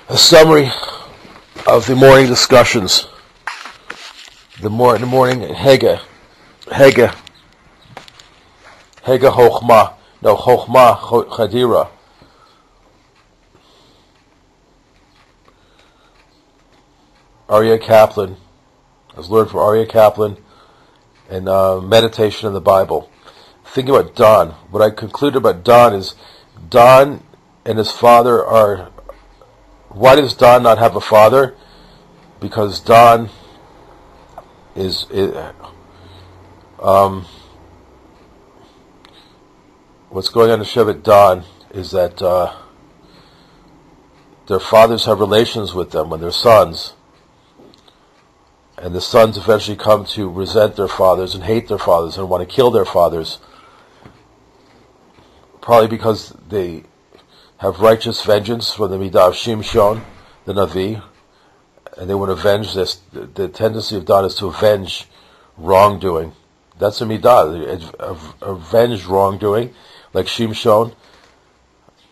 A summary of the morning discussions. The morning Hege Chochma, Chochma Chadira. Ariel Kaplan. I was learned from Ariel Kaplan and meditation in the Bible. Thinking about Don, what I concluded about Don is Don and his father are. Why does Don not have a father? Because Don is what's going on in Shevet Don is that their fathers have relations with them when they're sons, and the sons eventually come to resent their fathers and hate their fathers and want to kill their fathers, probably because they have righteous vengeance from the Midah of Shimshon, the Navi, and they want to avenge this. The tendency of Don is to avenge wrongdoing. That's a Midah, avenge wrongdoing, like Shimshon.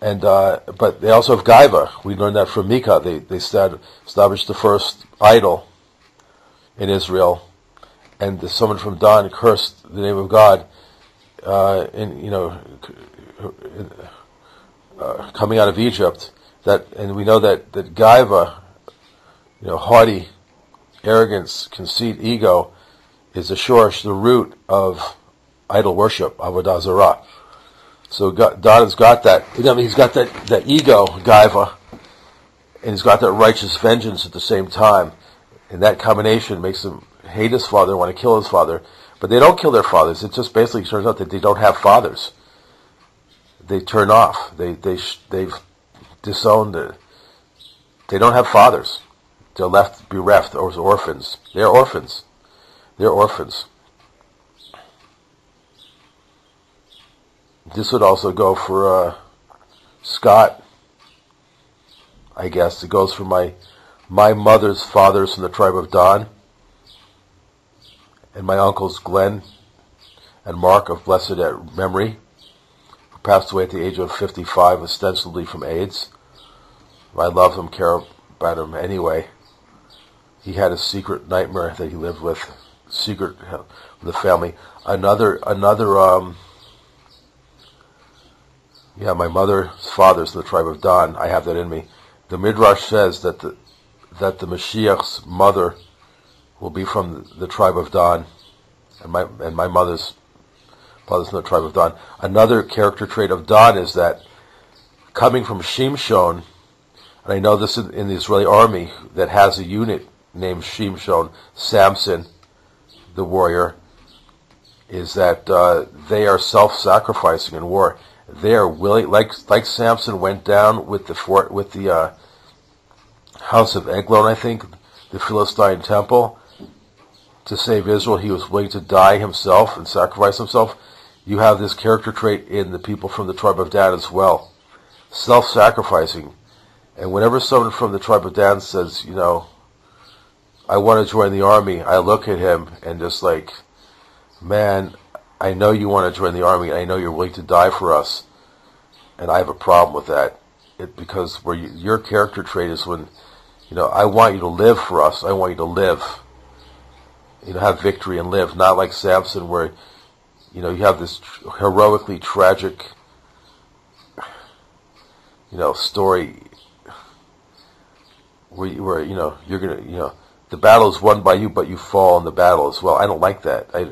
And but they also have Gaiva. We learned that from Micah. They established the first idol in Israel, and someone from Don cursed the name of God. Coming out of Egypt, and we know that Gaiva, haughty, arrogance, conceit, ego, is the shorsh, the root of idol worship, avodah zarah. So Don has got that. He's got that ego, Gaiva, and he's got that righteous vengeance at the same time, and that combination makes him hate his father and want to kill his father. But they don't kill their fathers. It just basically turns out that they don't have fathers. They turn off. They've disowned it. They don't have fathers. They're left bereft as orphans. They're orphans. They're orphans. This would also go for Scott. I guess it goes for my mother's fathers from the tribe of Dan, and my uncles Glenn and Mark of blessed memory, passed away at the age of 55, ostensibly from AIDS. I love him, care about him anyway. He had a secret nightmare that he lived with, secret with the family. My mother's father's the tribe of Dan. I have that in me. The Midrash says that the Mashiach's mother will be from the tribe of Dan, and my mother's father's from the tribe of Dan. Another character trait of Dan is that coming from Shimshon, and I know this in the Israeli army that has a unit named Shimshon, Samson, the warrior, is that they are self-sacrificing in war. They are willing, like Samson went down with the house of Eglon, I think, the Philistine temple, to save Israel. He was willing to die himself and sacrifice himself. You have this character trait in the people from the tribe of Dan as well. Self-sacrificing. And whenever someone from the tribe of Dan says, I want to join the army, I look at him and just like, man, I know you want to join the army. I know you're willing to die for us. And I have a problem with that. Because where your character trait is when, I want you to live for us. I want you to live. Have victory and live. Not like Samson where, you have this heroically tragic, story where you're gonna, the battle is won by you, but you fall in the battle as well. I don't like that. I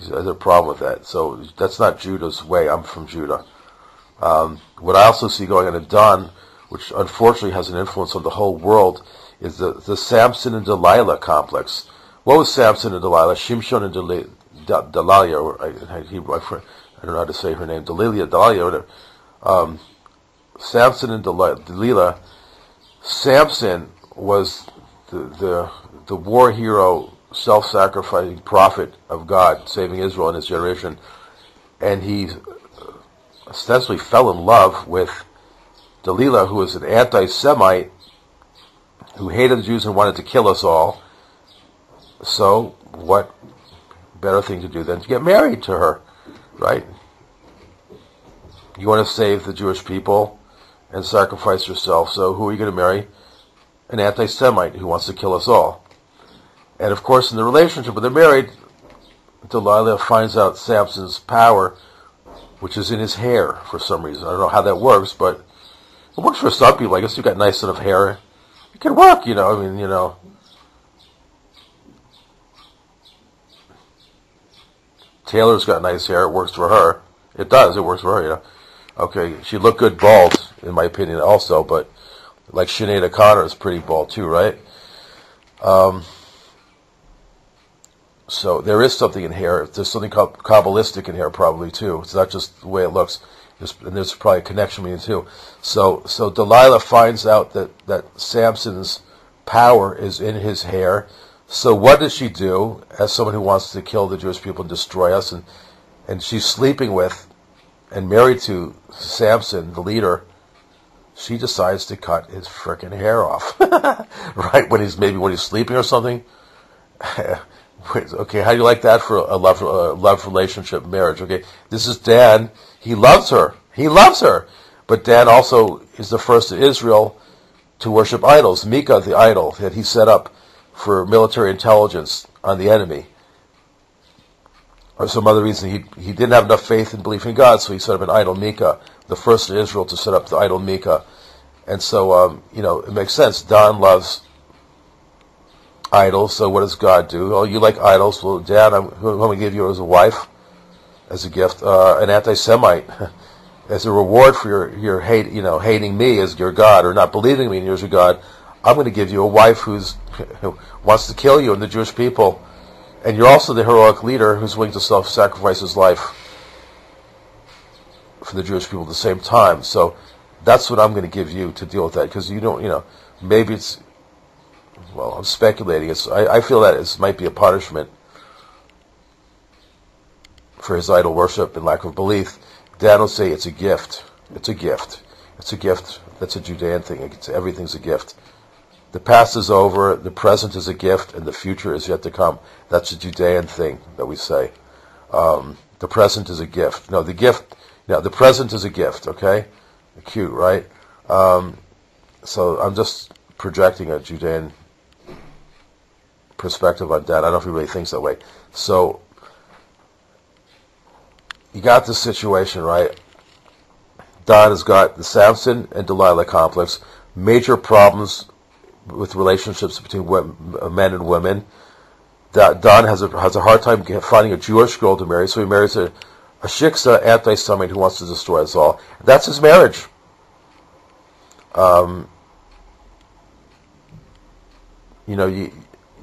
have a problem with that. So that's not Judah's way. I'm from Judah. What I also see going on in Dan, which unfortunately has an influence on the whole world, is the Samson and Delilah complex. What was Samson and Delilah? Shimshon and Delia, or I don't know how to say her name, Delia, whatever. Samson and Delilah. Samson was the war hero, self-sacrificing prophet of God, saving Israel in his generation, and he ostensibly fell in love with Delilah, who was an anti-Semite who hated the Jews and wanted to kill us all. So, what better thing to do than to get married to her, right? You want to save the Jewish people and sacrifice yourself, so who are you going to marry? an anti-Semite who wants to kill us all. And of course, in the relationship when they're married, Delilah finds out Samson's power, which is in his hair for some reason. I don't know how that works, but it works for some people. I guess you've got nice enough hair. It can work, I mean, Taylor's got nice hair. It works for her. It does. It works for her, Okay, she looked good bald, in my opinion, also, but like Sinead O'Connor is pretty bald too, right? So there is something in hair. There's something Kabbalistic in hair probably too. It's not just the way it looks. And there's probably a connection between the two. So Delilah finds out that Samson's power is in his hair. So what does she do as someone who wants to kill the Jewish people and destroy us? And she's sleeping with and married to Samson, the leader. She decides to cut his frickin' hair off. Right? When he's sleeping or something. Okay, how do you like that for a love relationship, marriage? Okay, this is Dan. He loves her. But Dan also is the first in Israel to worship idols. Micah, the idol that he set up for military intelligence on the enemy. Or some other reason, he didn't have enough faith and belief in God, so he set up an idol, Micah, the first in Israel to set up the idol Micah. And so, it makes sense. Dan loves idols, so what does God do? Oh, you like idols? Well, Dad, I'm going to give you as a wife, as a gift, an anti-Semite, as a reward for your hate, hating me as your God, or not believing me as your God. I'm going to give you a wife who wants to kill you and the Jewish people, and you're also the heroic leader who's willing to self-sacrifice his life for the Jewish people at the same time. So that's what I'm going to give you to deal with that, because you don't, maybe it's. Well, I'm speculating. I feel that it might be a punishment for his idol worship and lack of belief. Dad will say it's a gift. It's a gift. It's a gift. That's a Judean thing. Everything's a gift. The past is over, the present is a gift, and the future is yet to come. That's a Judean thing that we say. The present is a gift. No, the present is a gift, okay? Cute, right? So I'm just projecting a Judean perspective on that. I don't know if he really thinks that way. So you got this situation, right? Don has got the Samson and Delilah complex, major problems with relationships between men and women. Don has a hard time finding a Jewish girl to marry, so he marries a shiksa anti-Semite who wants to destroy us all. That's his marriage.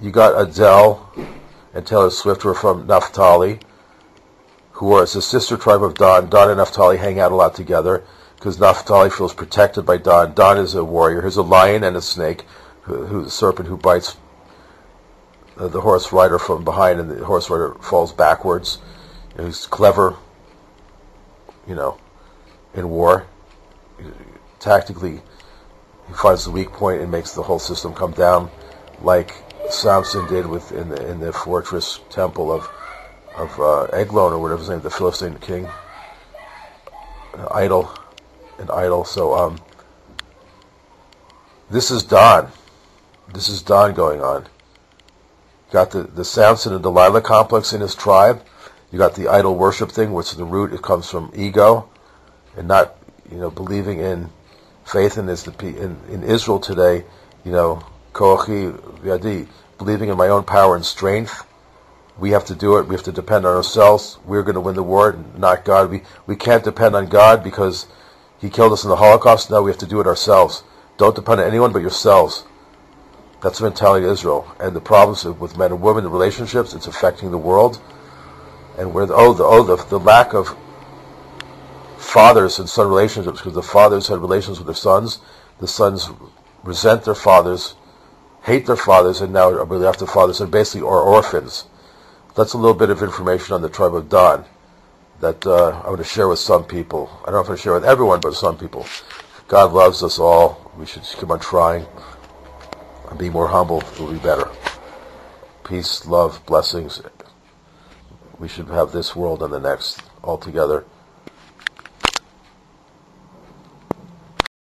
You got Adele and Taylor Swift, who are from Naphtali, who are the sister tribe of Don. Don and Naphtali hang out a lot together because Naphtali feels protected by Don. Don is a warrior. Here's a lion and a snake, who's a serpent who bites the horse rider from behind, and the horse rider falls backwards. And he's clever, in war. Tactically, he finds the weak point and makes the whole system come down, like Samson did in the fortress temple of Eglon, or whatever his name, the Philistine king. An idol. So this is Don. This is Don going on. Got the Samson and Delilah complex in his tribe. You got the idol worship thing, which the root, it comes from ego, and not believing in faith in Israel today. Kochi Yadi, believing in my own power and strength. We have to do it. We have to depend on ourselves. We're going to win the war, not God. We can't depend on God because He killed us in the Holocaust. No, we have to do it ourselves. Don't depend on anyone but yourselves. That's the mentality of Israel. And the problems with men and women, the relationships, it's affecting the world. And where the lack of fathers and son relationships, because the fathers had relations with their sons. The sons resent their fathers, hate their fathers, and now are really after fathers, and basically are orphans. That's a little bit of information on the tribe of Dan that I want to share with some people. I don't know if I share with everyone, but some people. God loves us all. We should keep on trying and be more humble. It will be better. Peace, love, blessings. We should have this world and the next all together.